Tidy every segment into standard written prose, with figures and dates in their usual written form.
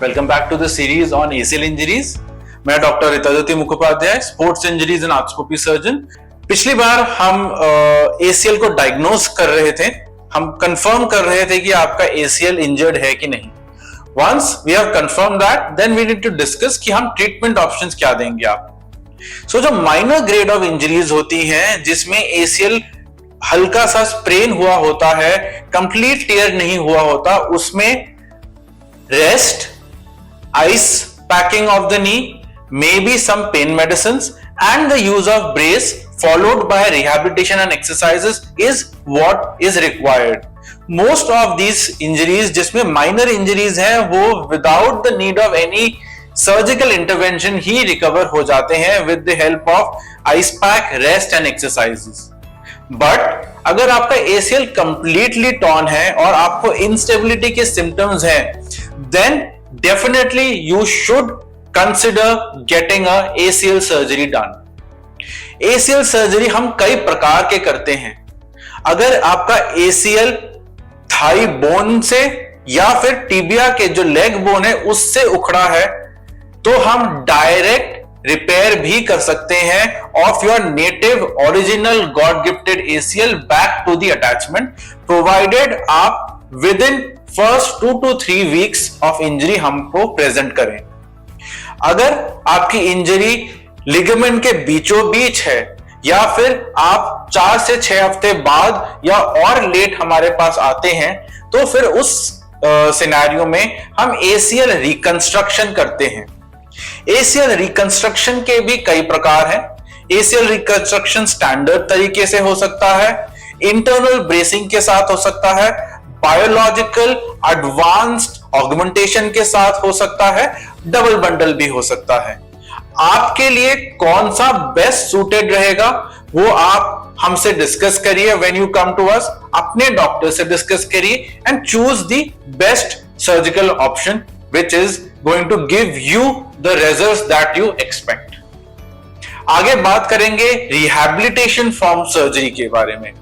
Welcome back to the series on ACL injuries. मैं doctor Ritajyoti Mukhopadhyay, sports injuries and arthroscopy surgeon. पिछली बार हम ACL को डायग्नोज कर रहे थे, हम कंफर्म कर रहे थे कि आपका ACL इंजर्ड है कि नहीं। Once we have confirmed that, then we need to discuss कि हम ट्रीटमेंट ऑप्शंस क्या देंगे आपको। So जो माइनर ग्रेड ऑफ इंजरीज होती हैं, जिसमें ACL हल्का सा स्प्रेन हुआ होता है, कंप्लीट टियर नहीं हुआ होता, उसमें rest, ice packing of the knee, maybe some pain medicines and the use of brace followed by rehabilitation and exercises is what is required. Most of these injuries जिसमें minor injuries हैं वो without the need of any surgical intervention he recover हो जाते हैं with the help of ice pack, rest and exercises. But अगर आपका ACL completely torn है और आपको instability के symptoms हैं, then definitely you should consider getting a ACL surgery done. ACL surgery हम कई प्रकार के करते हैं। अगर आपका ACL थाई बोन से या फिर टिबिया के जो लेग बोन है उससे उखड़ा है, तो हम डायरेक्ट रिपेयर भी कर सकते हैं of your native original god gifted ACL back to the attachment, provided आप within first 2 to 3 weeks of injury हमको प्रेजेंट करें। अगर आपकी इंजरी लिगामेंट के बीचों बीच है या फिर आप 4 से 6 हफ्ते बाद या और लेट हमारे पास आते हैं, तो फिर उस सिनेरियो में हम ACL रिकंस्ट्रक्शन करते हैं। ACL रिकंस्ट्रक्शन के भी कई प्रकार हैं। ACL रिकंस्ट्रक्शन स्टैंडर्ड तरीके से हो सकता है, इंटरनल ब्रेसिंग के साथ हो सकता है, बायोलॉजिकल एडवांस्ड ऑगमेंटेशन के साथ हो सकता है, डबल बंडल भी हो सकता है। आपके लिए कौन सा बेस्ट सूटेड रहेगा वो आप हमसे डिस्कस करिए। When you come to us, अपने डॉक्टर से डिस्कस करिए and choose the best surgical option which is going to give you the results that you expect. आगे बात करेंगे रिहैबिलिटेशन फ्रॉम सर्जरी के बारे में।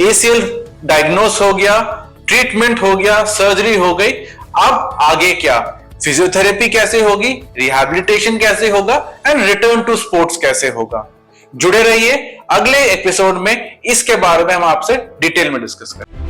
ACL डायग्नोस हो गया, ट्रीटमेंट हो गया, सर्जरी हो गई, अब आगे क्या? फिजियोथेरेपी कैसे होगी, रिहैबिलिटेशन कैसे होगा एंड रिटर्न टू स्पोर्ट्स कैसे होगा। जुड़े रहिए, अगले एपिसोड में इसके बारे में हम आपसे डिटेल में डिस्कस करेंगे।